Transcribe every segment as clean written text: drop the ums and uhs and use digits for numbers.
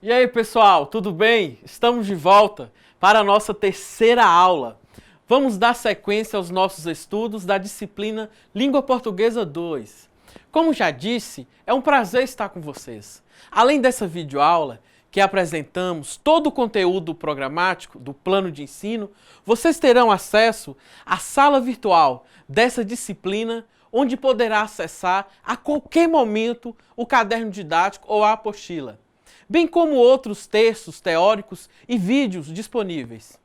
E aí, pessoal, tudo bem? Estamos de volta para a nossa terceira aula. Vamos dar sequência aos nossos estudos da disciplina Língua Portuguesa 2. Como já disse, é um prazer estar com vocês. Além dessa videoaula, que apresentamos todo o conteúdo programático do plano de ensino, vocês terão acesso à sala virtual dessa disciplina, onde poderá acessar a qualquer momento o caderno didático ou a apostila, bem como outros textos teóricos e vídeos disponíveis.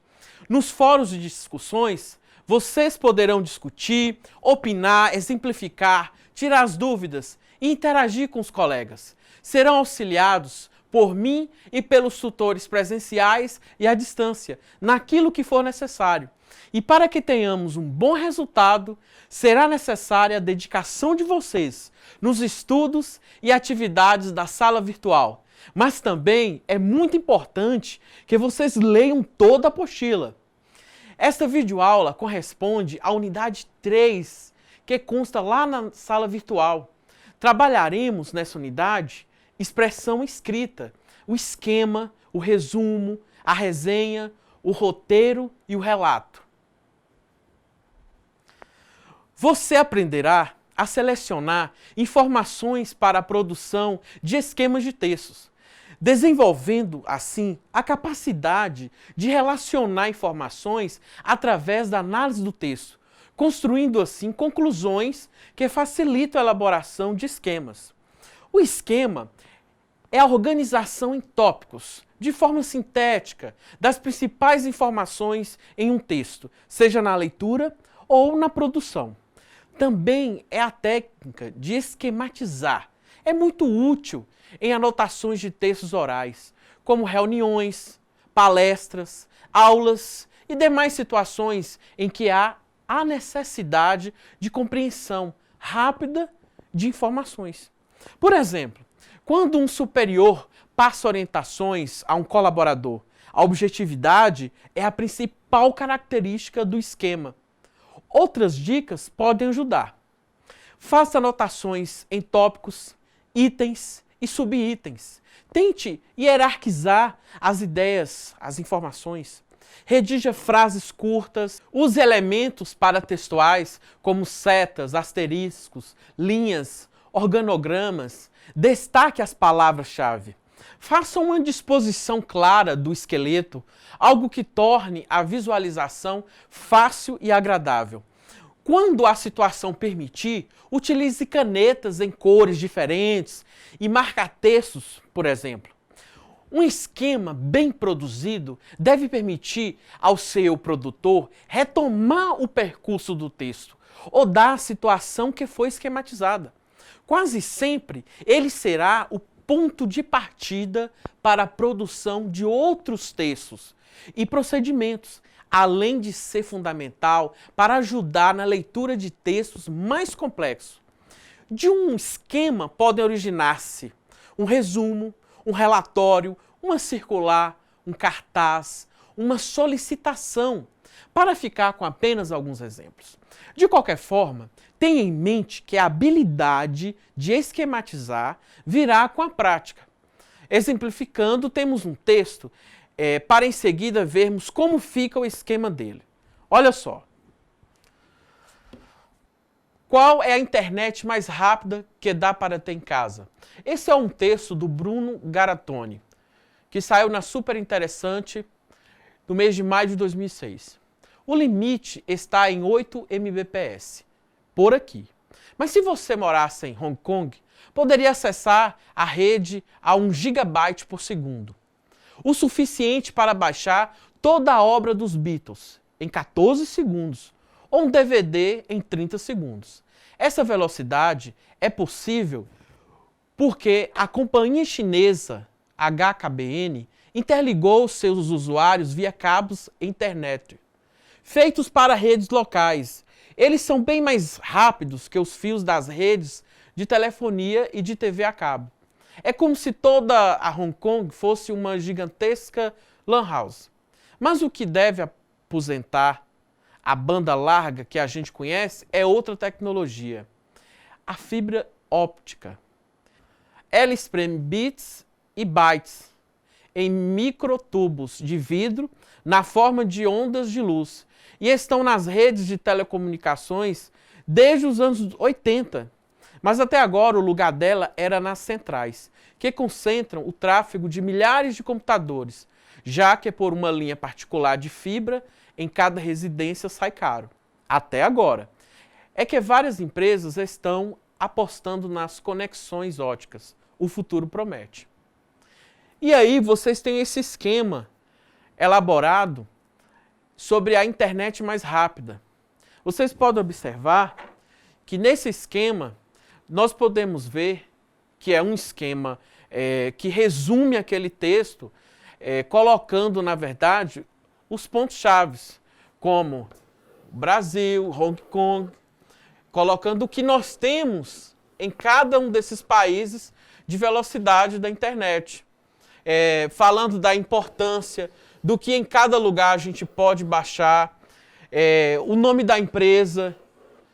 Nos fóruns de discussões, vocês poderão discutir, opinar, exemplificar, tirar as dúvidas e interagir com os colegas. Serão auxiliados por mim e pelos tutores presenciais e à distância, naquilo que for necessário. E para que tenhamos um bom resultado, será necessária a dedicação de vocês nos estudos e atividades da sala virtual. Mas também é muito importante que vocês leiam toda a apostila. Esta videoaula corresponde à unidade 3, que consta lá na sala virtual. Trabalharemos nessa unidade expressão escrita, o esquema, o resumo, a resenha, o roteiro e o relato. Você aprenderá a selecionar informações para a produção de esquemas de textos, desenvolvendo, assim, a capacidade de relacionar informações através da análise do texto, construindo, assim, conclusões que facilitam a elaboração de esquemas. O esquema é a organização em tópicos, de forma sintética, das principais informações em um texto, seja na leitura ou na produção. Também é a técnica de esquematizar. É muito útil em anotações de textos orais, como reuniões, palestras, aulas e demais situações em que há a necessidade de compreensão rápida de informações. Por exemplo, quando um superior passa orientações a um colaborador, a objetividade é a principal característica do esquema. Outras dicas podem ajudar. Faça anotações em tópicos, itens e subitens. Tente hierarquizar as ideias, as informações. Redija frases curtas. Use elementos paratextuais como setas, asteriscos, linhas, organogramas. Destaque as palavras-chave. Faça uma disposição clara do esqueleto, algo que torne a visualização fácil e agradável. Quando a situação permitir, utilize canetas em cores diferentes e marca-textos, por exemplo. Um esquema bem produzido deve permitir ao seu produtor retomar o percurso do texto ou da situação que foi esquematizada. Quase sempre, ele será o ponto de partida para a produção de outros textos e procedimentos, além de ser fundamental para ajudar na leitura de textos mais complexos. De um esquema podem originar-se um resumo, um relatório, uma circular, um cartaz, uma solicitação, para ficar com apenas alguns exemplos. De qualquer forma, tenha em mente que a habilidade de esquematizar virá com a prática. Exemplificando, temos um texto para em seguida vermos como fica o esquema dele. Olha só. Qual é a internet mais rápida que dá para ter em casa? Esse é um texto do Bruno Garatoni, que saiu na Super Interessante no mês de maio de 2006. O limite está em 8 Mbps, por aqui. Mas se você morasse em Hong Kong, poderia acessar a rede a 1 GB por segundo. O suficiente para baixar toda a obra dos Beatles em 14 segundos, ou um DVD em 30 segundos. Essa velocidade é possível porque a companhia chinesa HKBN interligou seus usuários via cabos internet, feitos para redes locais. Eles são bem mais rápidos que os fios das redes de telefonia e de TV a cabo. É como se toda a Hong Kong fosse uma gigantesca lan house. Mas o que deve aposentar a banda larga que a gente conhece é outra tecnologia, a fibra óptica. Ela espreme bits e bytes em microtubos de vidro na forma de ondas de luz e estão nas redes de telecomunicações desde os anos 80. Mas até agora o lugar dela era nas centrais, que concentram o tráfego de milhares de computadores, já que por uma linha particular de fibra em cada residência sai caro. Até agora. É que várias empresas estão apostando nas conexões óticas. O futuro promete. E aí vocês têm esse esquema elaborado sobre a internet mais rápida. Vocês podem observar que nesse esquema nós podemos ver que é um esquema que resume aquele texto, colocando, na verdade, os pontos-chave, como Brasil, Hong Kong, colocando o que nós temos em cada um desses países de velocidade da internet. Falando da importância do que em cada lugar a gente pode baixar, o nome da empresa,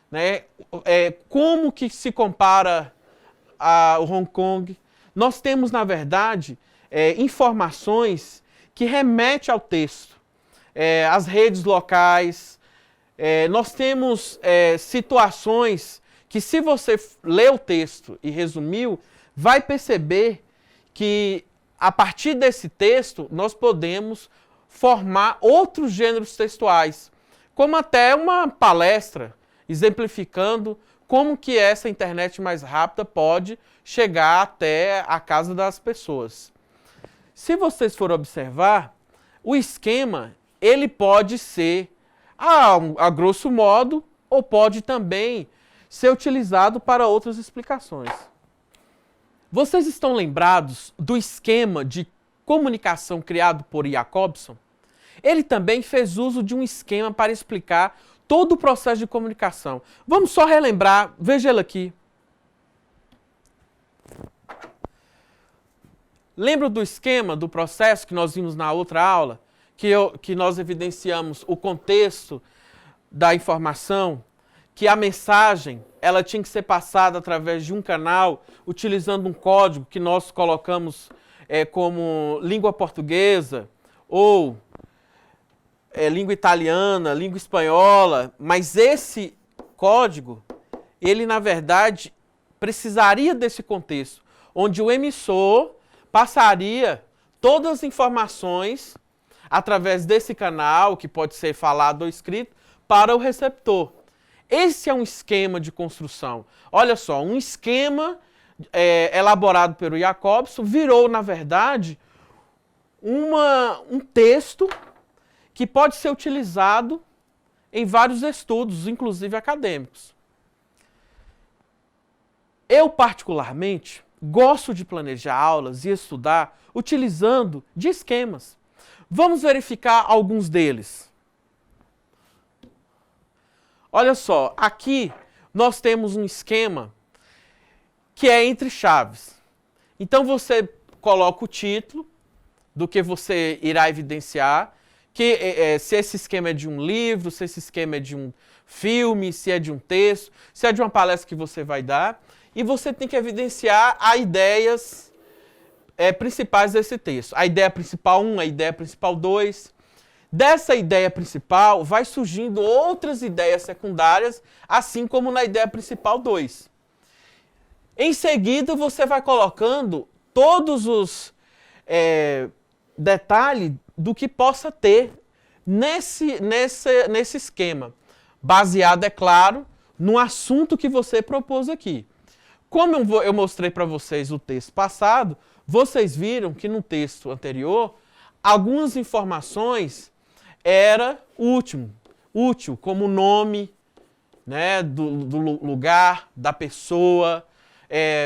né? Como que se compara ao Hong Kong. Nós temos, na verdade, informações que remetem ao texto, as redes locais. Nós temos situações que, se você ler o texto e resumiu, vai perceber que, a partir desse texto, nós podemos formar outros gêneros textuais, como até uma palestra, exemplificando como que essa internet mais rápida pode chegar até a casa das pessoas. Se vocês forem observar, o esquema ele pode ser, a grosso modo, ou pode também ser utilizado para outras explicações. Vocês estão lembrados do esquema de comunicação criado por Jacobson? Ele também fez uso de um esquema para explicar todo o processo de comunicação. Vamos só relembrar, veja ele aqui. Lembra do esquema, do processo que nós vimos na outra aula? Que nós evidenciamos o contexto da informação, que a mensagem ela tinha que ser passada através de um canal, utilizando um código que nós colocamos como língua portuguesa, ou língua italiana, língua espanhola, mas esse código, ele na verdade precisaria desse contexto, onde o emissor passaria todas as informações através desse canal, que pode ser falado ou escrito, para o receptor. Esse é um esquema de construção. Olha só, um esquema elaborado pelo Jacobson virou, na verdade, um texto que pode ser utilizado em vários estudos, inclusive acadêmicos. Eu, particularmente, gosto de planejar aulas e estudar utilizando de esquemas. Vamos verificar alguns deles. Olha só, aqui nós temos um esquema que é entre chaves. Então você coloca o título do que você irá evidenciar, se esse esquema é de um livro, se esse esquema é de um filme, se é de um texto, se é de uma palestra que você vai dar, e você tem que evidenciar as ideias principais desse texto. A ideia principal 1, a ideia principal 2. Dessa ideia principal vai surgindo outras ideias secundárias, assim como na ideia principal 2. Em seguida, você vai colocando todos os detalhes do que possa ter nesse esquema, baseado, é claro, no assunto que você propôs aqui. Como eu mostrei para vocês o texto passado, vocês viram que no texto anterior, algumas informações era útil, como o nome, né, do lugar, da pessoa,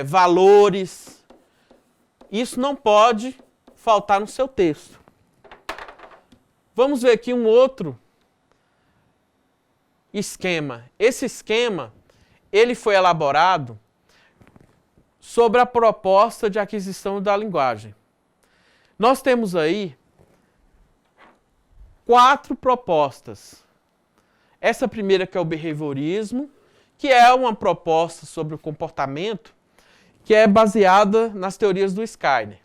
valores. Isso não pode faltar no seu texto. Vamos ver aqui um outro esquema. Esse esquema, ele foi elaborado sobre a proposta de aquisição da linguagem. Nós temos aí 4 propostas. Essa primeira que é o behaviorismo, que é uma proposta sobre o comportamento que é baseada nas teorias do Skinner.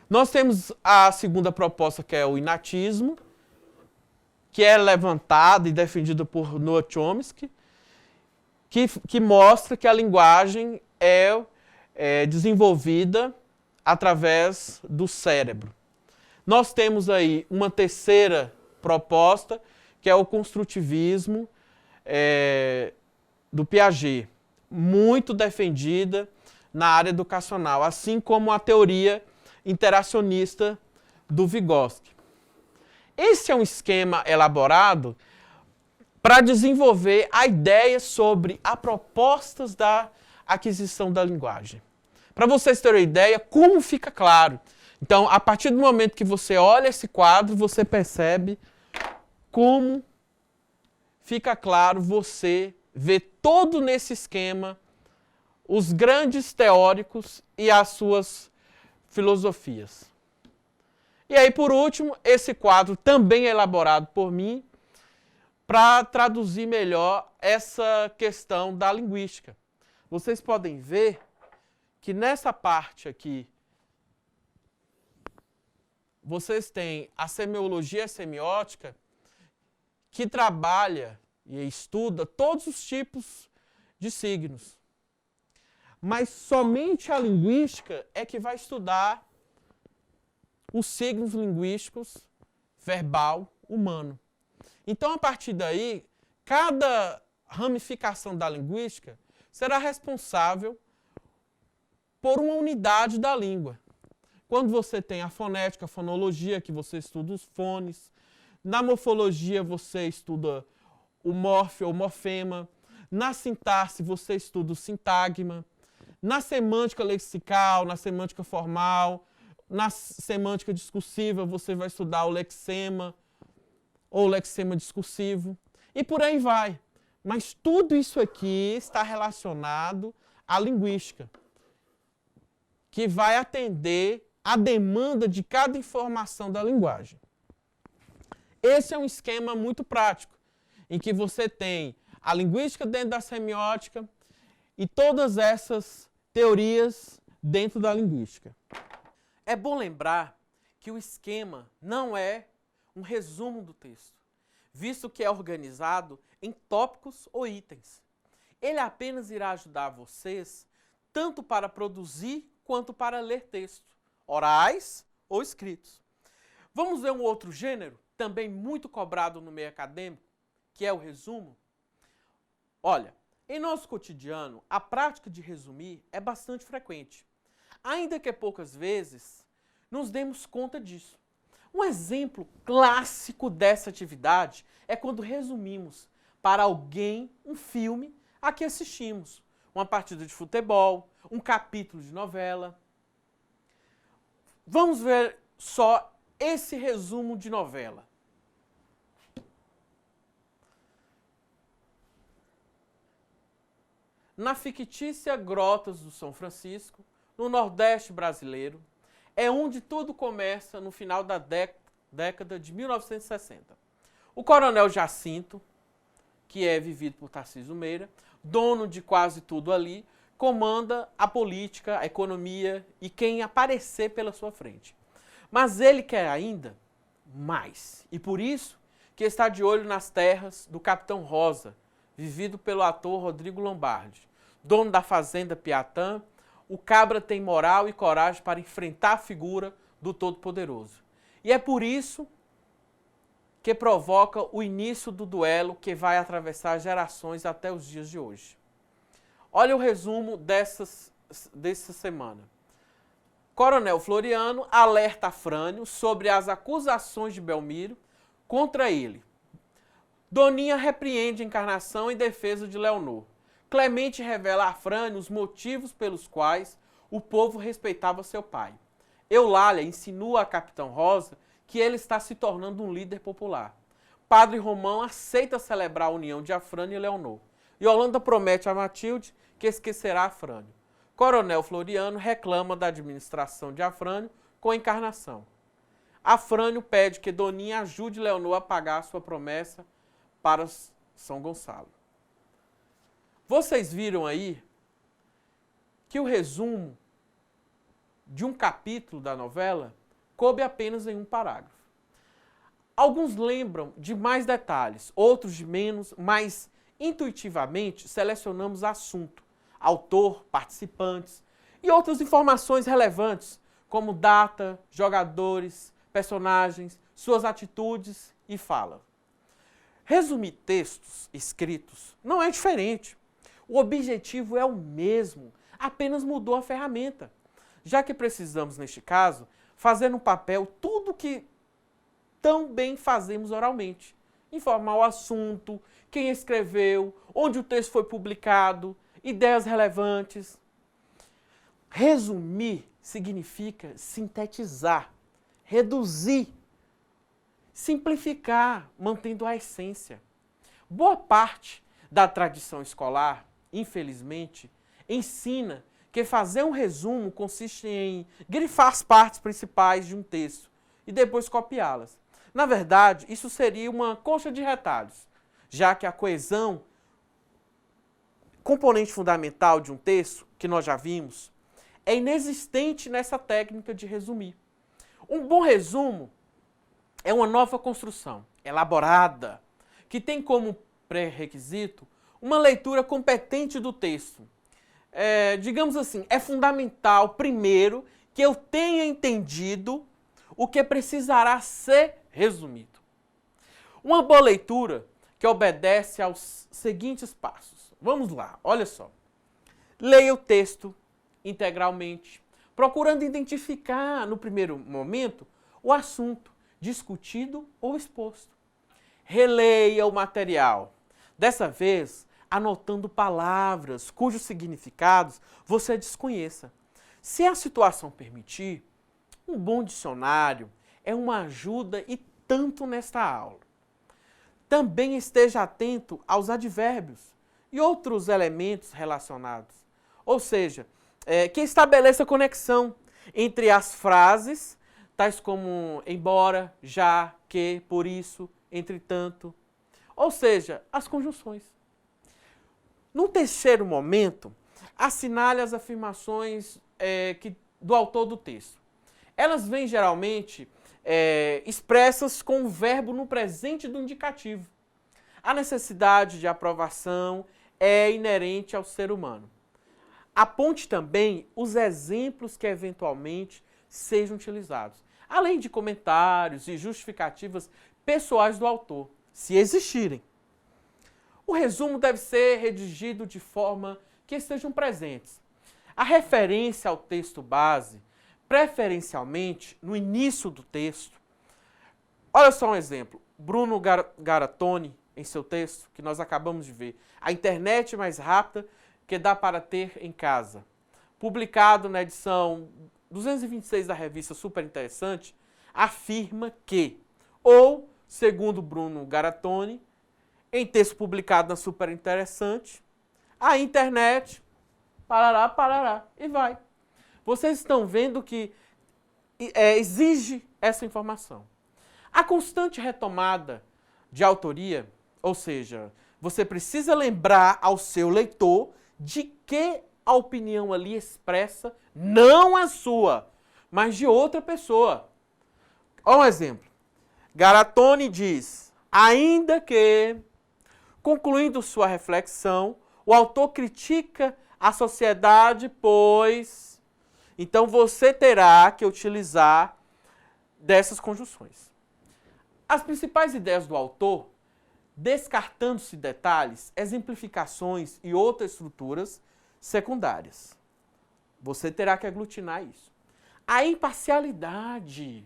Nós temos a segunda proposta, que é o inatismo, que é levantada e defendida por Noam Chomsky, que mostra que a linguagem é desenvolvida através do cérebro. Nós temos aí uma terceira proposta, que é o construtivismo do Piaget, muito defendida na área educacional, assim como a teoria interacionista do Vygotsky. Esse é um esquema elaborado para desenvolver a ideia sobre as propostas da aquisição da linguagem. Para vocês terem uma ideia, como fica claro. Então, a partir do momento que você olha esse quadro, você percebe como fica claro, você vê todo nesse esquema os grandes teóricos e as suas filosofias. E aí, por último, esse quadro também é elaborado por mim para traduzir melhor essa questão da linguística. Vocês podem ver que nessa parte aqui, vocês têm a semiologia e a semiótica, que trabalha e estuda todos os tipos de signos. Mas somente a linguística é que vai estudar os signos linguísticos verbal humano. Então, a partir daí, cada ramificação da linguística será responsável por uma unidade da língua. Quando você tem a fonética, a fonologia, que você estuda os fones. Na morfologia, você estuda o mórfeo ou morfema. Na sintaxe, você estuda o sintagma. Na semântica lexical, na semântica formal, na semântica discursiva, você vai estudar o lexema ou lexema discursivo. E por aí vai. Mas tudo isso aqui está relacionado à linguística, que vai atender a demanda de cada informação da linguagem. Esse é um esquema muito prático, em que você tem a linguística dentro da semiótica e todas essas teorias dentro da linguística. É bom lembrar que o esquema não é um resumo do texto, visto que é organizado em tópicos ou itens. Ele apenas irá ajudar vocês tanto para produzir quanto para ler texto, orais ou escritos. Vamos ver um outro gênero, também muito cobrado no meio acadêmico, que é o resumo? Olha, em nosso cotidiano, a prática de resumir é bastante frequente, ainda que poucas vezes nos demos conta disso. Um exemplo clássico dessa atividade é quando resumimos para alguém um filme a que assistimos, uma partida de futebol, um capítulo de novela. Vamos ver só esse resumo de novela. Na fictícia Grotas do São Francisco, no Nordeste brasileiro, é onde tudo começa no final da década de 1960. O coronel Jacinto, que é vivido por Tarcísio Meira, dono de quase tudo ali, comanda a política, a economia e quem aparecer pela sua frente. Mas ele quer ainda mais. E por isso que está de olho nas terras do Capitão Rosa, vivido pelo ator Rodrigo Lombardi. Dono da fazenda Piatã, o cabra tem moral e coragem para enfrentar a figura do Todo-Poderoso. E é por isso que provoca o início do duelo que vai atravessar gerações até os dias de hoje. Olha o resumo dessa semana. Coronel Floriano alerta Afrânio sobre as acusações de Belmiro contra ele. Doninha repreende a Encarnação em defesa de Leonor. Clemente revela a Afrânio os motivos pelos quais o povo respeitava seu pai. Eulália insinua a Capitão Rosa que ele está se tornando um líder popular. Padre Romão aceita celebrar a união de Afrânio e Leonor. Yolanda promete a Matilde que esquecerá Afrânio. Coronel Floriano reclama da administração de Afrânio com a Encarnação. Afrânio pede que Doninha ajude Leonor a pagar sua promessa para São Gonçalo. Vocês viram aí que o resumo de um capítulo da novela coube apenas em um parágrafo. Alguns lembram de mais detalhes, outros de menos, mas intuitivamente selecionamos assunto, autor, participantes e outras informações relevantes, como data, jogadores, personagens, suas atitudes e fala. Resumir textos escritos não é diferente. O objetivo é o mesmo, apenas mudou a ferramenta, já que precisamos, neste caso, fazer no papel tudo que tão bem fazemos oralmente. Informar o assunto, quem escreveu, onde o texto foi publicado, ideias relevantes. Resumir significa sintetizar, reduzir, simplificar, mantendo a essência. Boa parte da tradição escolar, infelizmente, ensina que fazer um resumo consiste em grifar as partes principais de um texto e depois copiá-las. Na verdade, isso seria uma coxa de retalhos, já que a coesão, componente fundamental de um texto, que nós já vimos, é inexistente nessa técnica de resumir. Um bom resumo é uma nova construção, elaborada, que tem como pré-requisito uma leitura competente do texto. Digamos assim, é fundamental, primeiro, que eu tenha entendido o que precisará ser resumido. Uma boa leitura que obedece aos seguintes passos. Vamos lá, olha só. Leia o texto integralmente, procurando identificar, no primeiro momento, o assunto discutido ou exposto. Releia o material, dessa vez anotando palavras cujos significados você desconheça. Se a situação permitir, um bom dicionário é uma ajuda e tanto nesta aula. Também esteja atento aos advérbios e outros elementos relacionados. Ou seja, que estabeleça conexão entre as frases, tais como embora, já, que, por isso, entretanto. Ou seja, as conjunções. No terceiro momento, assinale as afirmações do autor do texto. Elas vêm geralmente expressas com o verbo no presente do indicativo. A necessidade de aprovação é inerente ao ser humano. Aponte também os exemplos que eventualmente sejam utilizados, além de comentários e justificativas pessoais do autor, se existirem. O resumo deve ser redigido de forma que estejam presentes a referência ao texto base, preferencialmente no início do texto. Olha só um exemplo. Bruno Garatoni, em seu texto, que nós acabamos de ver, A Internet Mais Rápida que Dá para Ter em Casa, publicado na edição 226 da revista Super Interessante, afirma que, ou, segundo Bruno Garatoni, em texto publicado na Super Interessante, a internet, parará, e vai. Vocês estão vendo que exige essa informação. A constante retomada de autoria, ou seja, você precisa lembrar ao seu leitor de que a opinião ali expressa não a sua, mas de outra pessoa. Olha um exemplo. Garatoni diz, ainda que, concluindo sua reflexão, o autor critica a sociedade, pois... Então você terá que utilizar dessas conjunções. As principais ideias do autor, descartando-se detalhes, exemplificações e outras estruturas secundárias. Você terá que aglutinar isso. A imparcialidade.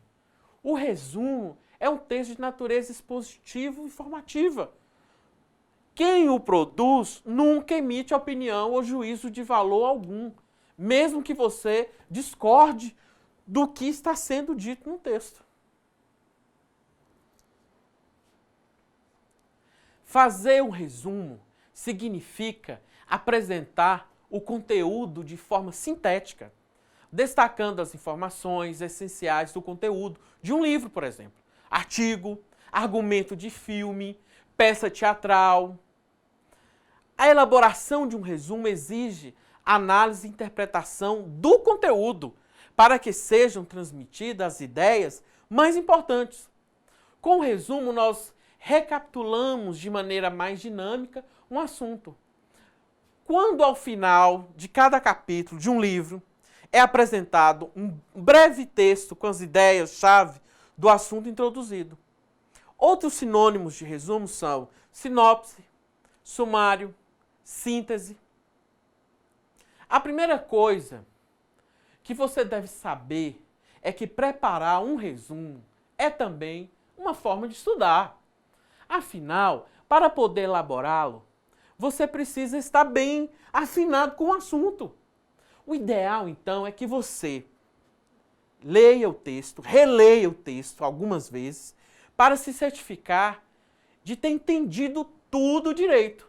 O resumo é um texto de natureza expositiva e informativa. Quem o produz nunca emite opinião ou juízo de valor algum, mesmo que você discorde do que está sendo dito no texto. Fazer um resumo significa apresentar o conteúdo de forma sintética, destacando as informações essenciais do conteúdo de um livro, por exemplo. Artigo, argumento de filme, peça teatral. A elaboração de um resumo exige análise e interpretação do conteúdo para que sejam transmitidas as ideias mais importantes. Com o resumo, nós recapitulamos de maneira mais dinâmica um assunto. Quando ao final de cada capítulo de um livro é apresentado um breve texto com as ideias-chave do assunto introduzido. Outros sinônimos de resumo são sinopse, sumário, síntese. A primeira coisa que você deve saber é que preparar um resumo é também uma forma de estudar. Afinal, para poder elaborá-lo, você precisa estar bem afinado com o assunto. O ideal, então, é que você leia o texto, releia o texto algumas vezes, para se certificar de ter entendido tudo direito.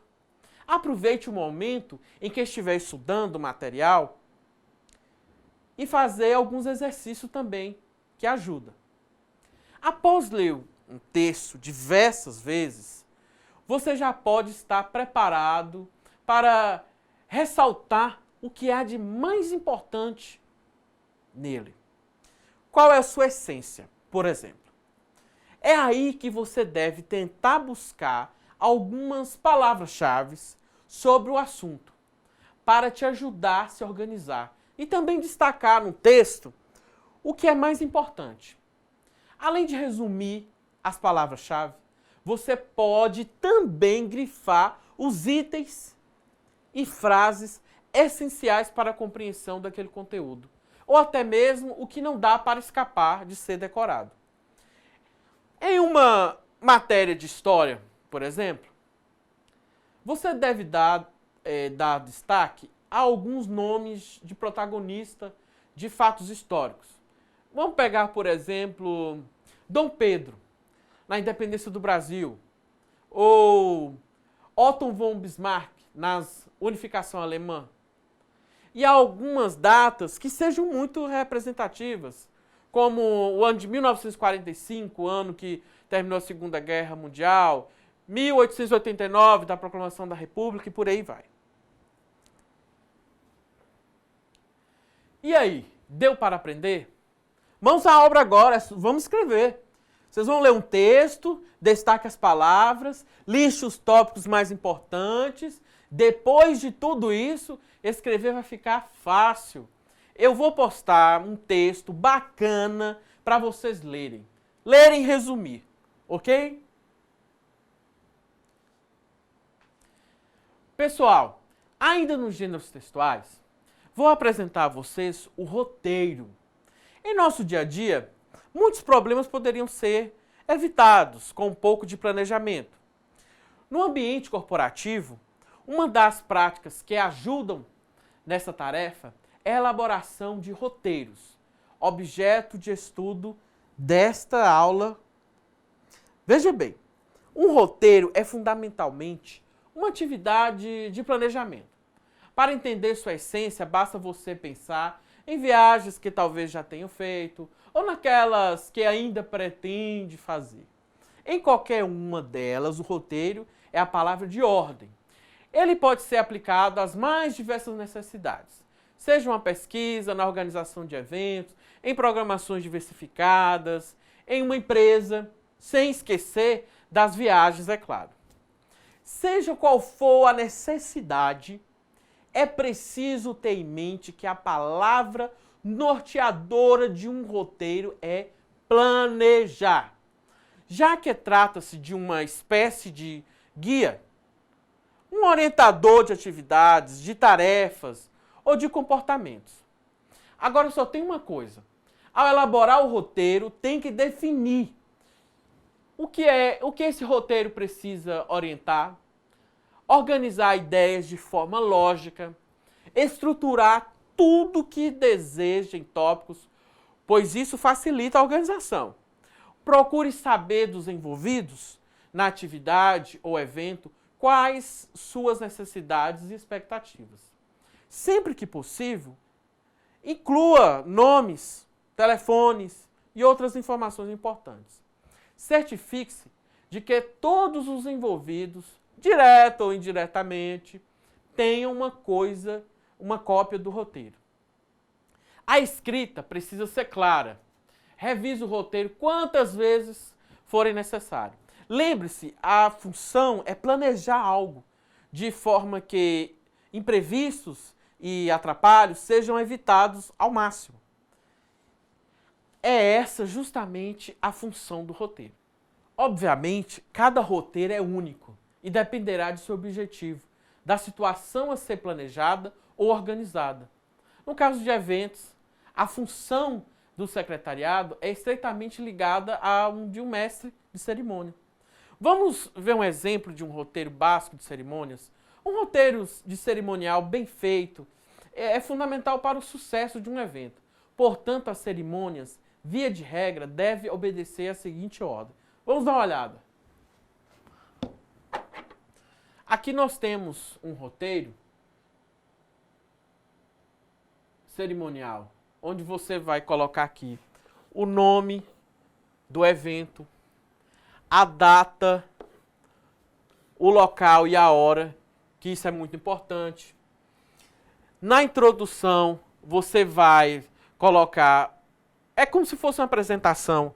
Aproveite o momento em que estiver estudando o material e fazer alguns exercícios também, que ajuda. Após ler um texto diversas vezes, você já pode estar preparado para ressaltar o que há de mais importante nele. Qual é a sua essência, por exemplo? É aí que você deve tentar buscar algumas palavras-chave sobre o assunto, para te ajudar a se organizar e também destacar no texto o que é mais importante. Além de resumir as palavras-chave, você pode também grifar os itens e frases essenciais para a compreensão daquele conteúdo, ou até mesmo o que não dá para escapar de ser decorado. Em uma matéria de história, por exemplo, você deve dar destaque a alguns nomes de protagonista de fatos históricos. Vamos pegar, por exemplo, Dom Pedro, na independência do Brasil, ou Otto von Bismarck, na unificação alemã. E há algumas datas que sejam muito representativas, como o ano de 1945, ano que terminou a Segunda Guerra Mundial, 1889, da Proclamação da República, e por aí vai. E aí, deu para aprender? Mãos à obra agora, vamos escrever. Vocês vão ler um texto, destaque as palavras, liste os tópicos mais importantes. Depois de tudo isso, escrever vai ficar fácil. Eu vou postar um texto bacana para vocês lerem. Lerem e resumir, ok? Pessoal, ainda nos gêneros textuais, vou apresentar a vocês o roteiro. Em nosso dia a dia, muitos problemas poderiam ser evitados com um pouco de planejamento. No ambiente corporativo, uma das práticas que ajudam nessa tarefa é a elaboração de roteiros, objeto de estudo desta aula. Veja bem, um roteiro é fundamentalmente uma atividade de planejamento. Para entender sua essência, basta você pensar em viagens que talvez já tenham feito, ou naquelas que ainda pretende fazer. Em qualquer uma delas, o roteiro é a palavra de ordem. Ele pode ser aplicado às mais diversas necessidades, seja uma pesquisa, na organização de eventos, em programações diversificadas, em uma empresa, sem esquecer das viagens, é claro. Seja qual for a necessidade, é preciso ter em mente que a palavra norteadora de um roteiro é planejar. Já que trata-se de uma espécie de guia, um orientador de atividades, de tarefas ou de comportamentos. Agora só tem uma coisa. Ao elaborar o roteiro, tem que definir o que esse roteiro precisa orientar, organizar ideias de forma lógica, estruturar tudo o que deseja em tópicos, pois isso facilita a organização. Procure saber dos envolvidos na atividade ou evento quais suas necessidades e expectativas. Sempre que possível, inclua nomes, telefones e outras informações importantes. Certifique-se de que todos os envolvidos, direto ou indiretamente, tenham uma cópia do roteiro. A escrita precisa ser clara. Revise o roteiro quantas vezes forem necessário. Lembre-se, a função é planejar algo de forma que imprevistos e atrapalhos sejam evitados ao máximo. É essa justamente a função do roteiro. Obviamente, cada roteiro é único e dependerá de seu objetivo, da situação a ser planejada ou organizada. No caso de eventos, a função do secretariado é estreitamente ligada a de um mestre de cerimônia. Vamos ver um exemplo de um roteiro básico de cerimônias? Um roteiro de cerimonial bem feito é fundamental para o sucesso de um evento. Portanto, as cerimônias, via de regra, devem obedecer a seguinte ordem. Vamos dar uma olhada. Aqui nós temos um roteiro cerimonial, onde você vai colocar aqui o nome do evento, a data, o local e a hora, que isso é muito importante. Na introdução, você vai colocar, é como se fosse uma apresentação,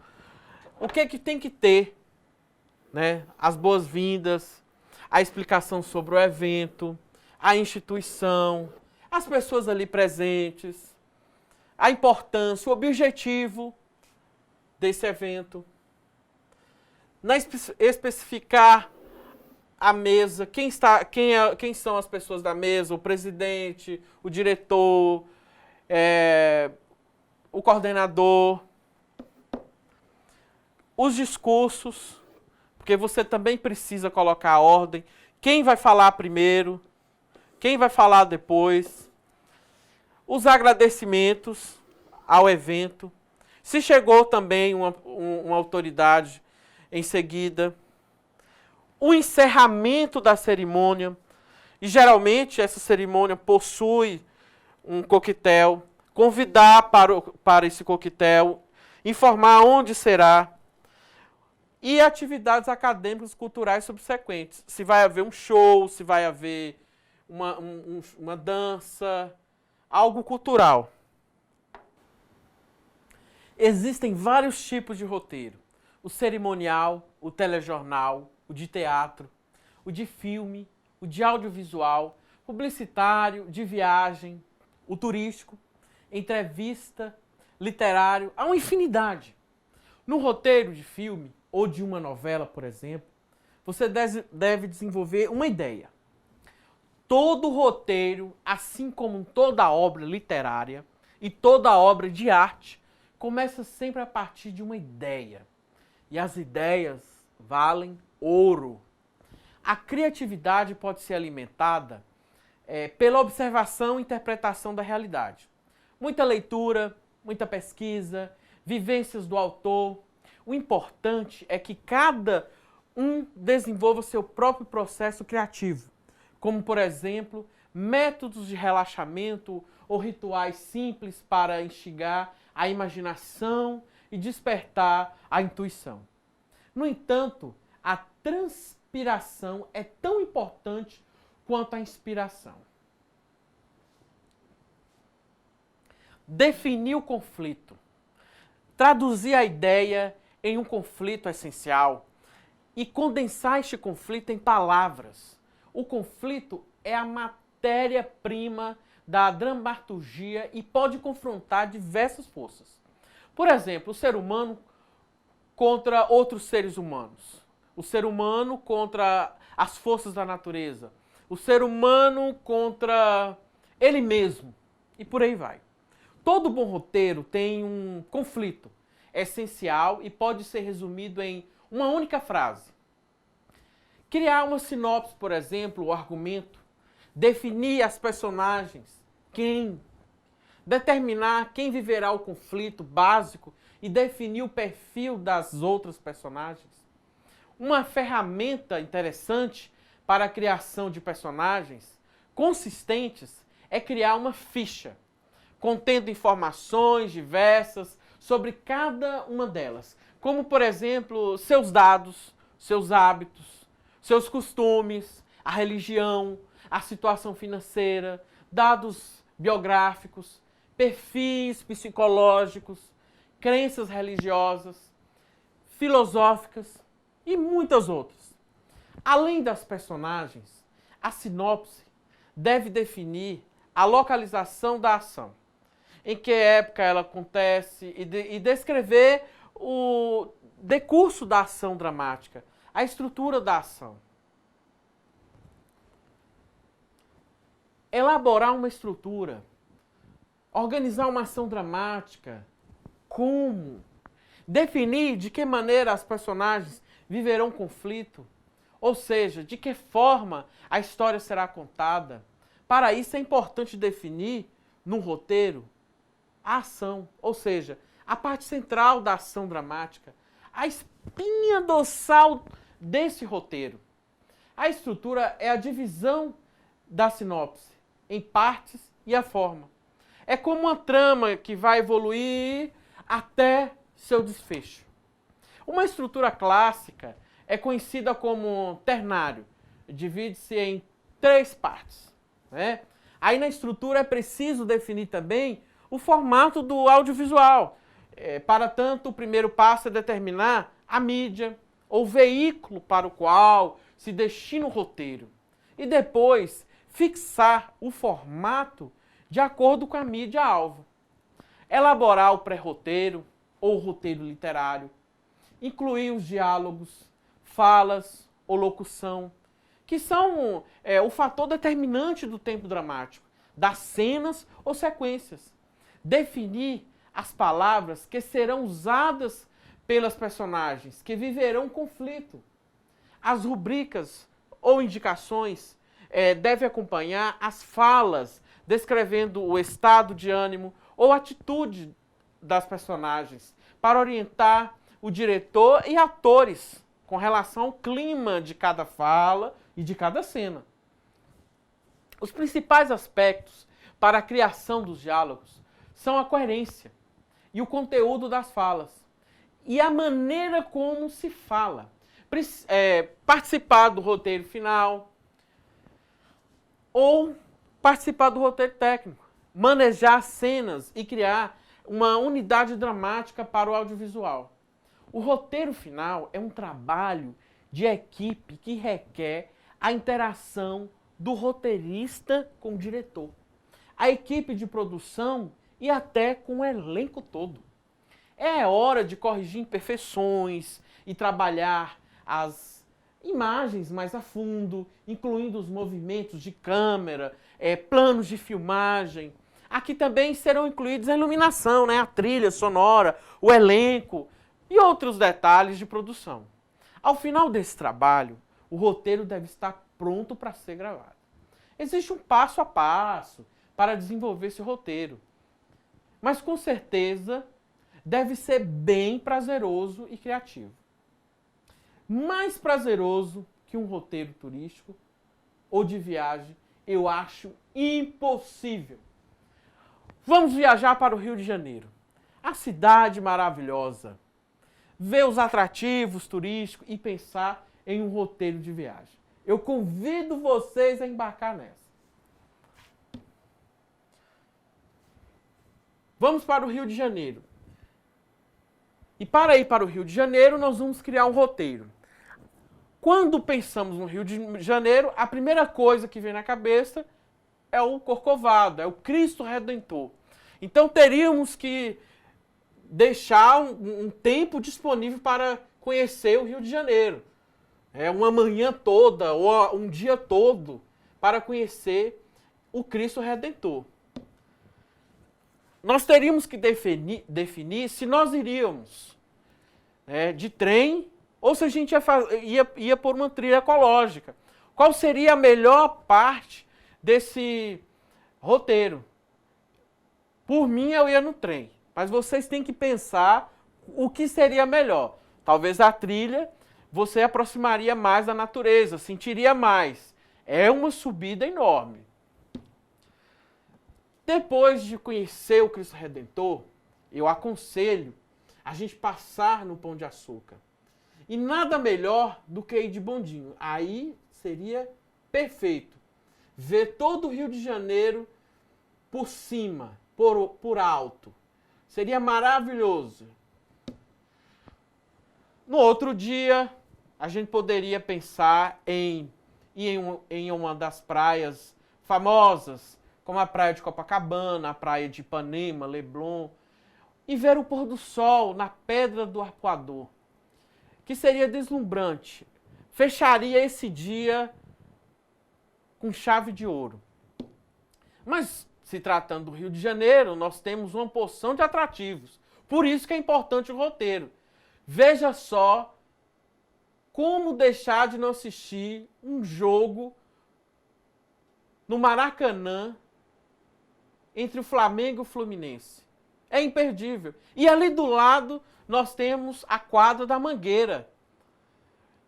o que é que tem que ter, né? As boas-vindas, a explicação sobre o evento, a instituição, as pessoas ali presentes, a importância, o objetivo desse evento. Especificar a mesa, quem são as pessoas da mesa, o presidente, o diretor, o coordenador, os discursos, porque você também precisa colocar a ordem, quem vai falar primeiro, quem vai falar depois, os agradecimentos ao evento, se chegou também uma autoridade em seguida, o encerramento da cerimônia, e geralmente essa cerimônia possui um coquetel, convidar para esse coquetel, informar onde será, e atividades acadêmicas e culturais subsequentes. Se vai haver um show, se vai haver uma dança, algo cultural. Existem vários tipos de roteiro. O cerimonial, o telejornal, o de teatro, o de filme, o de audiovisual, publicitário, de viagem, o turístico, entrevista, literário, há uma infinidade. No roteiro de filme ou de uma novela, por exemplo, você deve desenvolver uma ideia. Todo roteiro, assim como toda obra literária e toda obra de arte, começa sempre a partir de uma ideia. E as ideias valem ouro. A criatividade pode ser alimentada pela observação e interpretação da realidade. Muita leitura, muita pesquisa, vivências do autor. O importante é que cada um desenvolva seu próprio processo criativo, como, por exemplo, métodos de relaxamento ou rituais simples para instigar a imaginação e despertar a intuição. No entanto, a transpiração é tão importante quanto a inspiração. Definir o conflito. Traduzir a ideia em um conflito essencial e condensar este conflito em palavras. O conflito é a matéria-prima da dramaturgia e pode confrontar diversas forças. Por exemplo, o ser humano contra outros seres humanos. O ser humano contra as forças da natureza. O ser humano contra ele mesmo. E por aí vai. Todo bom roteiro tem um conflito essencial e pode ser resumido em uma única frase. Criar uma sinopse, por exemplo, o argumento, definir as personagens, quem, determinar quem viverá o conflito básico e definir o perfil das outras personagens. Uma ferramenta interessante para a criação de personagens consistentes é criar uma ficha, contendo informações diversas sobre cada uma delas, como, por exemplo, seus dados, seus hábitos, seus costumes, a religião, a situação financeira, dados biográficos, perfis psicológicos, crenças religiosas, filosóficas e muitas outras. Além das personagens, a sinopse deve definir a localização da ação, em que época ela acontece e descrever o decurso da ação dramática, a estrutura da ação. Elaborar uma estrutura, organizar uma ação dramática, como? Definir de que maneira as personagens viverão conflito, ou seja, de que forma a história será contada. Para isso é importante definir, no roteiro, a ação, ou seja, a parte central da ação dramática, a espinha dorsal desse roteiro. A estrutura é a divisão da sinopse em partes e a forma. É como uma trama que vai evoluir até seu desfecho. Uma estrutura clássica é conhecida como ternário. Divide-se em 3 partes. Né? Aí na estrutura é preciso definir também o formato do audiovisual. Para tanto, o primeiro passo é determinar a mídia ou veículo para o qual se destina o roteiro. E depois fixar o formato de acordo com a mídia-alvo. Elaborar o pré-roteiro ou roteiro literário. Incluir os diálogos, falas ou locução, que são o fator determinante do tempo dramático, das cenas ou sequências. Definir as palavras que serão usadas pelas personagens, que viverão conflito. As rubricas ou indicações devem acompanhar as falas, descrevendo o estado de ânimo ou atitude das personagens, para orientar o diretor e atores com relação ao clima de cada fala e de cada cena. Os principais aspectos para a criação dos diálogos são a coerência e o conteúdo das falas e a maneira como se fala. Participar do roteiro final ou participar do roteiro técnico, manejar cenas e criar uma unidade dramática para o audiovisual. O roteiro final é um trabalho de equipe que requer a interação do roteirista com o diretor, a equipe de produção e até com o elenco todo. É hora de corrigir imperfeições e trabalhar as imagens mais a fundo, incluindo os movimentos de câmera, planos de filmagem. Aqui também serão incluídos a iluminação, né, a trilha sonora, o elenco e outros detalhes de produção. Ao final desse trabalho, o roteiro deve estar pronto para ser gravado. Existe um passo a passo para desenvolver esse roteiro, mas com certeza deve ser bem prazeroso e criativo. Mais prazeroso que um roteiro turístico ou de viagem, eu acho impossível. Vamos viajar para o Rio de Janeiro, a cidade maravilhosa. Ver os atrativos turísticos e pensar em um roteiro de viagem. Eu convido vocês a embarcar nessa. Vamos para o Rio de Janeiro. E para ir para o Rio de Janeiro, nós vamos criar um roteiro. Quando pensamos no Rio de Janeiro, a primeira coisa que vem na cabeça é o Corcovado, é o Cristo Redentor. Então teríamos que deixar um tempo disponível para conhecer o Rio de Janeiro. Uma manhã toda ou um dia todo para conhecer o Cristo Redentor. Nós teríamos que definir se nós iríamos de trem ou se a gente ia por uma trilha ecológica. Qual seria a melhor parte desse roteiro? Por mim, eu ia no trem. Mas vocês têm que pensar o que seria melhor. Talvez a trilha você aproximaria mais da natureza, sentiria mais. É uma subida enorme. Depois de conhecer o Cristo Redentor, eu aconselho a gente passar no Pão de Açúcar. E nada melhor do que ir de bondinho. Aí seria perfeito. Ver todo o Rio de Janeiro por cima. por alto. Seria maravilhoso. No outro dia, a gente poderia pensar em ir em uma das praias famosas, como a praia de Copacabana, a praia de Ipanema, Leblon, e ver o pôr do sol na Pedra do Arpoador, que seria deslumbrante. Fecharia esse dia com chave de ouro. Mas, se tratando do Rio de Janeiro, nós temos uma porção de atrativos. Por isso que é importante o roteiro. Veja só como deixar de não assistir um jogo no Maracanã entre o Flamengo e o Fluminense. É imperdível. E ali do lado nós temos a quadra da Mangueira.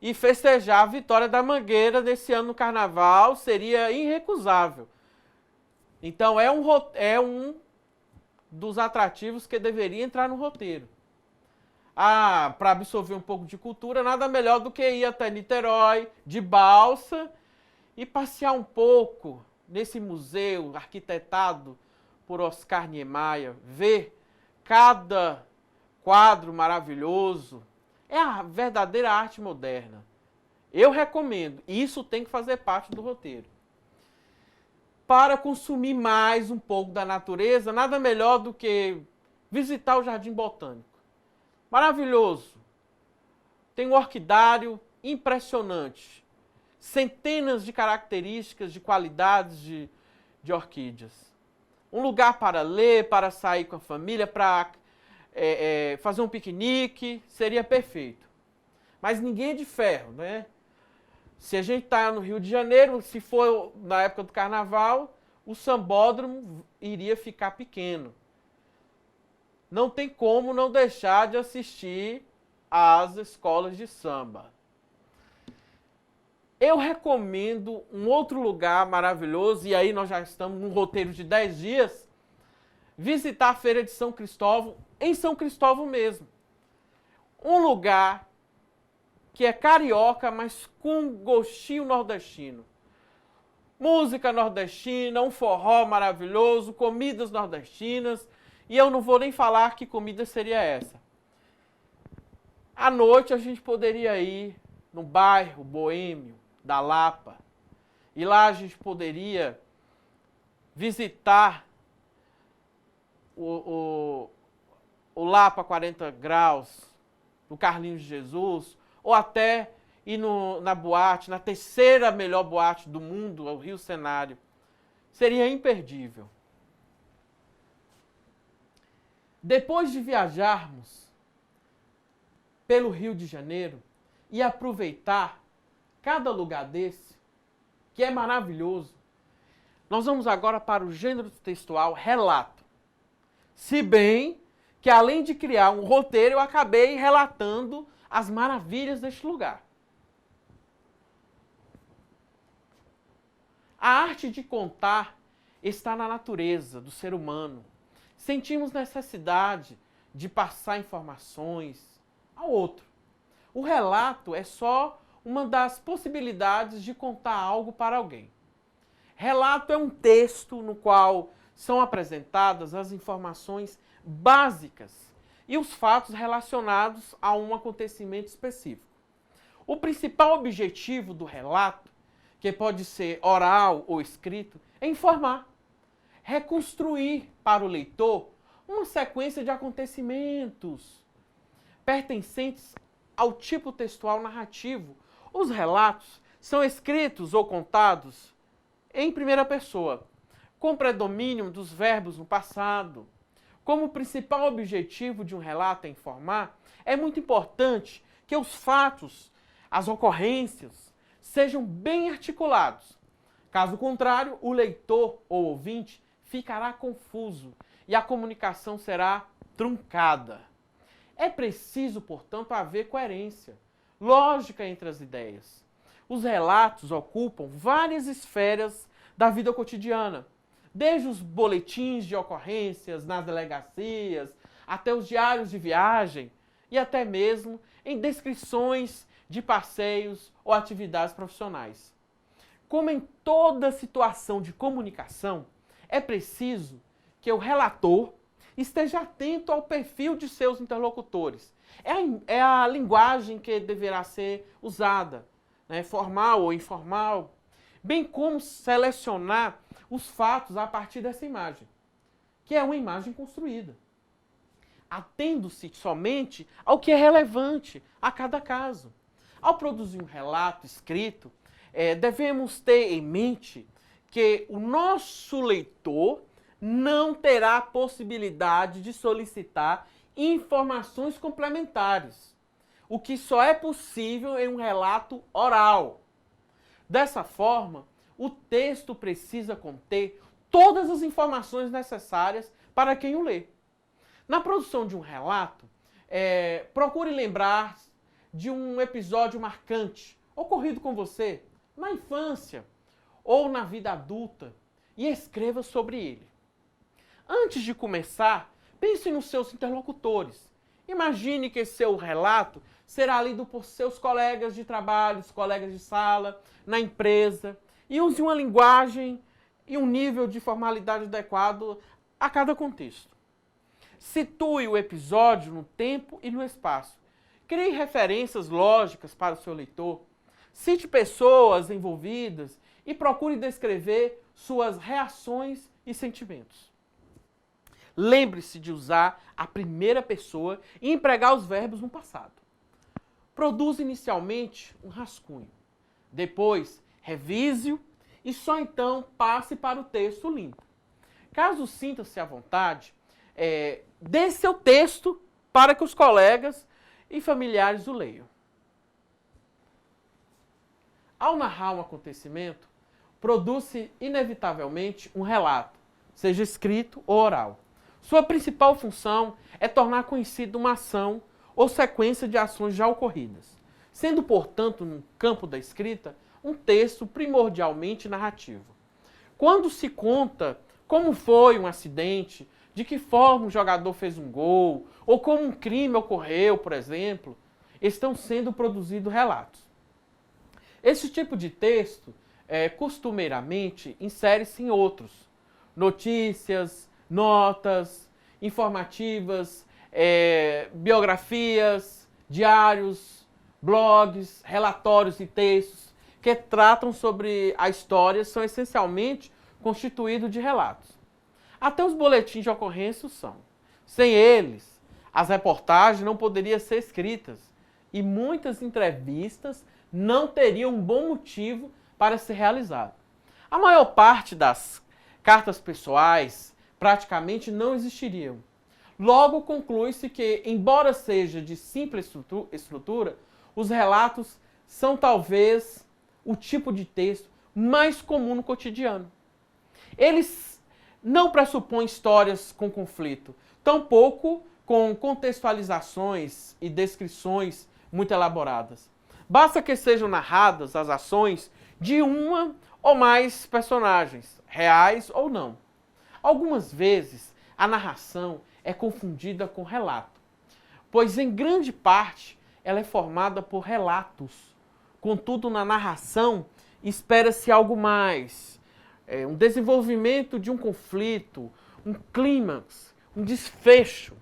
E festejar a vitória da Mangueira desse ano no Carnaval seria irrecusável. Então é um dos atrativos que deveria entrar no roteiro. Para absorver um pouco de cultura, nada melhor do que ir até Niterói, de balsa, e passear um pouco nesse museu arquitetado por Oscar Niemeyer, ver cada quadro maravilhoso. É a verdadeira arte moderna. Eu recomendo, e isso tem que fazer parte do roteiro. Para consumir mais um pouco da natureza, nada melhor do que visitar o Jardim Botânico. Maravilhoso. Tem um orquidário impressionante. Centenas de características, de qualidades de orquídeas. Um lugar para ler, para sair com a família, para fazer um piquenique, seria perfeito. Mas ninguém é de ferro, né? Se a gente está no Rio de Janeiro, se for na época do Carnaval, o sambódromo iria ficar pequeno. Não tem como não deixar de assistir às escolas de samba. Eu recomendo um outro lugar maravilhoso, e aí nós já estamos num roteiro de 10 dias, visitar a Feira de São Cristóvão, em São Cristóvão mesmo. Um lugar que é carioca, mas com gostinho nordestino. Música nordestina, um forró maravilhoso, comidas nordestinas. E eu não vou nem falar que comida seria essa. À noite a gente poderia ir no bairro boêmio da Lapa. E lá a gente poderia visitar o Lapa 40 Graus, do Carlinhos de Jesus, ou até ir na boate, na terceira melhor boate do mundo, o Rio Cenário. Seria imperdível. Depois de viajarmos pelo Rio de Janeiro e aproveitar cada lugar desse, que é maravilhoso, nós vamos agora para o gênero textual relato. Se bem que, além de criar um roteiro, eu acabei relatando as maravilhas deste lugar. A arte de contar está na natureza do ser humano. Sentimos necessidade de passar informações ao outro. O relato é só uma das possibilidades de contar algo para alguém. Relato é um texto no qual são apresentadas as informações básicas e os fatos relacionados a um acontecimento específico. O principal objetivo do relato, que pode ser oral ou escrito, é informar, reconstruir para o leitor uma sequência de acontecimentos pertencentes ao tipo textual narrativo. Os relatos são escritos ou contados em primeira pessoa, com predomínio dos verbos no passado. Como o principal objetivo de um relato é informar, é muito importante que os fatos, as ocorrências, sejam bem articulados. Caso contrário, o leitor ou ouvinte ficará confuso e a comunicação será truncada. É preciso, portanto, haver coerência, lógica entre as ideias. Os relatos ocupam várias esferas da vida cotidiana, desde os boletins de ocorrências nas delegacias, até os diários de viagem e até mesmo em descrições de passeios ou atividades profissionais. Como em toda situação de comunicação, é preciso que o relator esteja atento ao perfil de seus interlocutores. É a linguagem que deverá ser usada, né, formal ou informal, bem como selecionar os fatos a partir dessa imagem, que é uma imagem construída, atendo-se somente ao que é relevante a cada caso. Ao produzir um relato escrito, devemos ter em mente que o nosso leitor não terá possibilidade de solicitar informações complementares, o que só é possível em um relato oral. Dessa forma, o texto precisa conter todas as informações necessárias para quem o lê. Na produção de um relato, procure lembrar de um episódio marcante ocorrido com você na infância ou na vida adulta e escreva sobre ele. Antes de começar, pense nos seus interlocutores. Imagine que seu relato será lido por seus colegas de trabalho, colegas de sala, na empresa, e use uma linguagem e um nível de formalidade adequado a cada contexto. Situe o episódio no tempo e no espaço. Crie referências lógicas para o seu leitor. Cite pessoas envolvidas e procure descrever suas reações e sentimentos. Lembre-se de usar a primeira pessoa e empregar os verbos no passado. Produza inicialmente um rascunho. Depois, revise-o e só então passe para o texto limpo. Caso sinta-se à vontade, dê seu texto para que os colegas e familiares o leiam. Ao narrar um acontecimento, produz-se inevitavelmente um relato, seja escrito ou oral. Sua principal função é tornar conhecida uma ação ou sequência de ações já ocorridas, sendo, portanto, no campo da escrita, um texto primordialmente narrativo. Quando se conta como foi um acidente, de que forma um jogador fez um gol, ou como um crime ocorreu, por exemplo, estão sendo produzidos relatos. Esse tipo de texto, costumeiramente, insere-se em outros. Notícias, notas, informativas, biografias, diários, blogs, relatórios e textos que tratam sobre a história são essencialmente constituídos de relatos. Até os boletins de ocorrência são. Sem eles, as reportagens não poderiam ser escritas e muitas entrevistas não teriam um bom motivo para ser realizadas. A maior parte das cartas pessoais praticamente não existiriam. Logo, conclui-se que, embora seja de simples estrutura, os relatos são talvez o tipo de texto mais comum no cotidiano. Eles não pressupõem histórias com conflito, tampouco com contextualizações e descrições muito elaboradas. Basta que sejam narradas as ações de uma ou mais personagens, reais ou não. Algumas vezes, a narração é confundida com relato, pois em grande parte ela é formada por relatos. Contudo, na narração, espera-se algo mais, um desenvolvimento de um conflito, um clímax, um desfecho.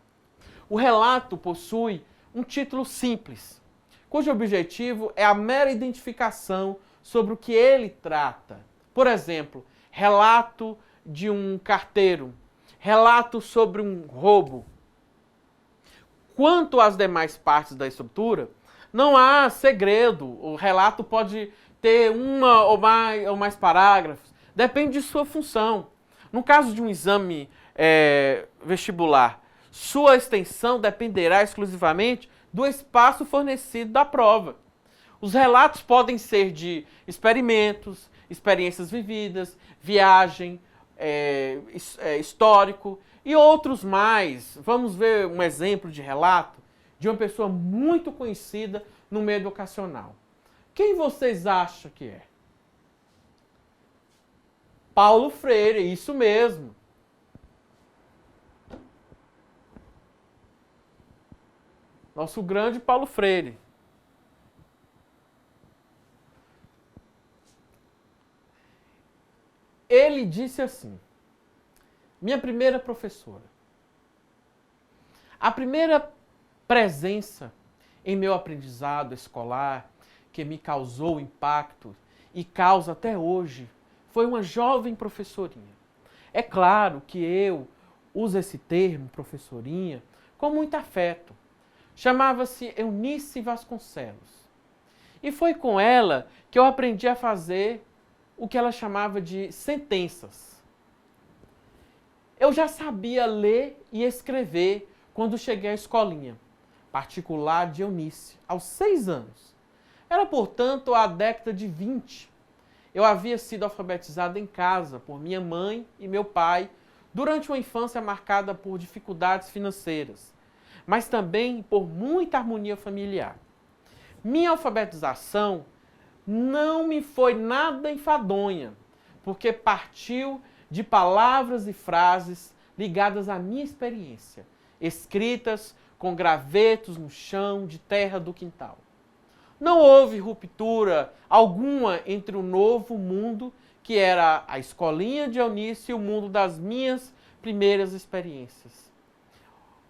O relato possui um título simples, cujo objetivo é a mera identificação sobre o que ele trata. Por exemplo, relato de um carteiro, relato sobre um roubo. Quanto às demais partes da estrutura, não há segredo. O relato pode ter uma ou mais parágrafos, depende de sua função. No caso de um exame vestibular, sua extensão dependerá exclusivamente do espaço fornecido da prova. Os relatos podem ser de experimentos, experiências vividas, viagem, histórico e outros mais. Vamos ver um exemplo de relato de uma pessoa muito conhecida no meio educacional. Quem vocês acham que é? Paulo Freire, isso mesmo. Nosso grande Paulo Freire. Ele disse assim: minha primeira professora. A primeira presença em meu aprendizado escolar que me causou impacto e causa até hoje foi uma jovem professorinha. É claro que eu uso esse termo, professorinha, com muito afeto. Chamava-se Eunice Vasconcelos. E foi com ela que eu aprendi a fazer o que ela chamava de sentenças. Eu já sabia ler e escrever quando cheguei à escolinha particular de Eunice, aos 6 anos. Era, portanto, a década de 20. Eu havia sido alfabetizado em casa por minha mãe e meu pai durante uma infância marcada por dificuldades financeiras, mas também por muita harmonia familiar. Minha alfabetização não me foi nada enfadonha, porque partiu de palavras e frases ligadas à minha experiência, escritas com gravetos no chão de terra do quintal. Não houve ruptura alguma entre o novo mundo, que era a escolinha de Eunice, e o mundo das minhas primeiras experiências.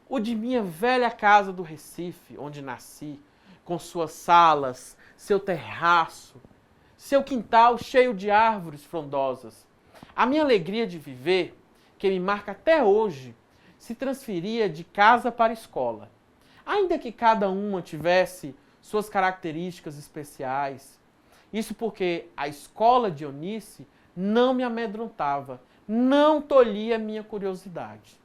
O de minha velha casa do Recife, onde nasci, com suas salas, seu terraço, seu quintal cheio de árvores frondosas. A minha alegria de viver, que me marca até hoje, se transferia de casa para escola. Ainda que cada uma tivesse suas características especiais. Isso porque a escola de Eunice não me amedrontava, não tolhia minha curiosidade.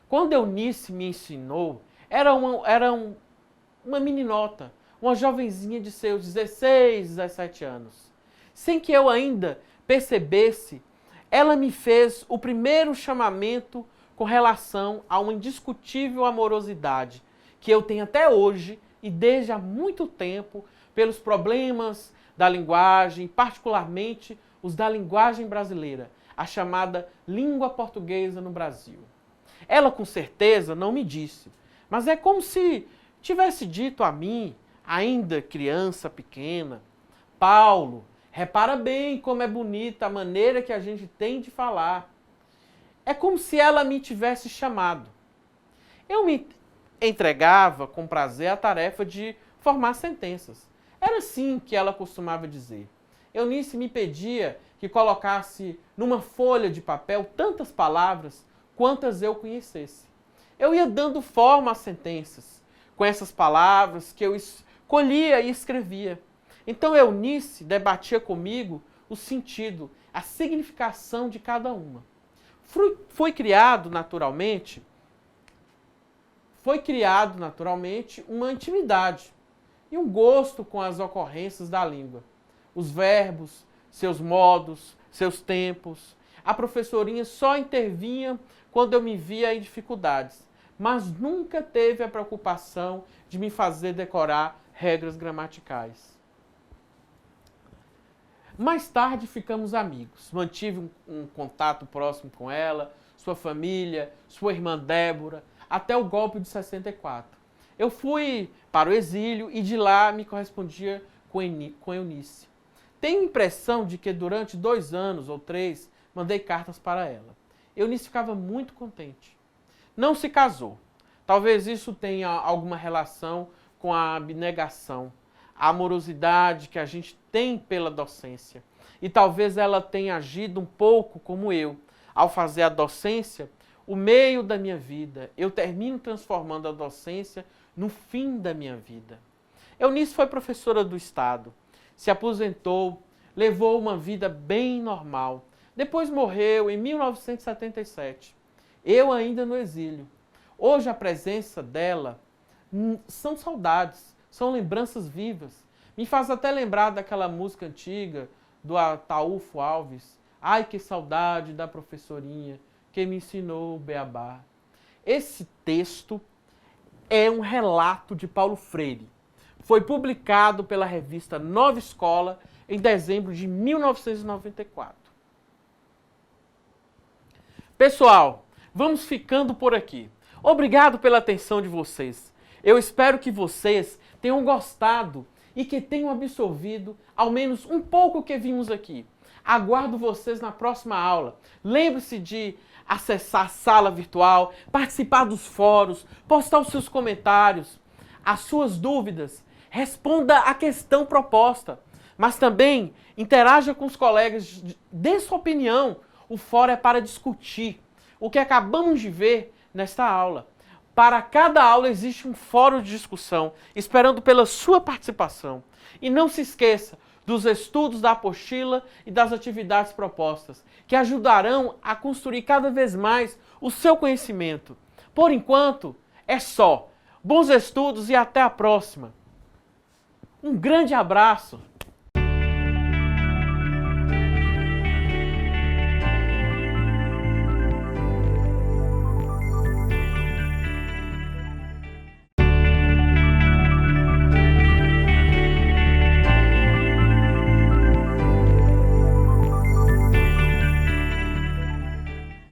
Quando Eunice me ensinou, era uma meninota, uma jovenzinha de seus 16, 17 anos. Sem que eu ainda percebesse, ela me fez o primeiro chamamento com relação a uma indiscutível amorosidade que eu tenho até hoje e desde há muito tempo pelos problemas da linguagem, particularmente os da linguagem brasileira, a chamada língua portuguesa no Brasil. Ela com certeza não me disse, mas é como se tivesse dito a mim, ainda criança pequena: Paulo, repara bem como é bonita a maneira que a gente tem de falar. É como se ela me tivesse chamado. Eu me entregava com prazer a tarefa de formar sentenças. Era assim que ela costumava dizer. Eunice me pedia que colocasse numa folha de papel tantas palavras quantas eu conhecesse. Eu ia dando forma às sentenças, com essas palavras que eu escolhia e escrevia. Então Eunice debatia comigo o sentido, a significação de cada uma. Foi criado naturalmente uma intimidade e um gosto com as ocorrências da língua. Os verbos, seus modos, seus tempos. A professorinha só intervinha quando eu me via em dificuldades, mas nunca teve a preocupação de me fazer decorar regras gramaticais. Mais tarde ficamos amigos, mantive um contato próximo com ela, sua família, sua irmã Débora, até o golpe de 64. Eu fui para o exílio e de lá me correspondia com Eunice. Tenho a impressão de que durante 2 anos ou 3 mandei cartas para ela. Eunice ficava muito contente. Não se casou. Talvez isso tenha alguma relação com a abnegação, a amorosidade que a gente tem pela docência. E talvez ela tenha agido um pouco como eu. Ao fazer a docência, o meio da minha vida, eu termino transformando a docência no fim da minha vida. Eunice foi professora do Estado, se aposentou, levou uma vida bem normal. Depois morreu em 1977. Eu ainda no exílio. Hoje a presença dela são saudades, são lembranças vivas. Me faz até lembrar daquela música antiga do Ataúfo Alves. Ai, que saudade da professorinha que me ensinou o beabá. Esse texto é um relato de Paulo Freire. Foi publicado pela revista Nova Escola em dezembro de 1994. Pessoal, vamos ficando por aqui. Obrigado pela atenção de vocês. Eu espero que vocês tenham gostado e que tenham absorvido ao menos um pouco que vimos aqui. Aguardo vocês na próxima aula. Lembre-se de acessar a sala virtual, participar dos fóruns, postar os seus comentários, as suas dúvidas, responda a questão proposta, mas também interaja com os colegas, dê sua opinião. O fórum é para discutir o que acabamos de ver nesta aula. Para cada aula existe um fórum de discussão, esperando pela sua participação. E não se esqueça dos estudos da apostila e das atividades propostas, que ajudarão a construir cada vez mais o seu conhecimento. Por enquanto, é só. Bons estudos e até a próxima. Um grande abraço!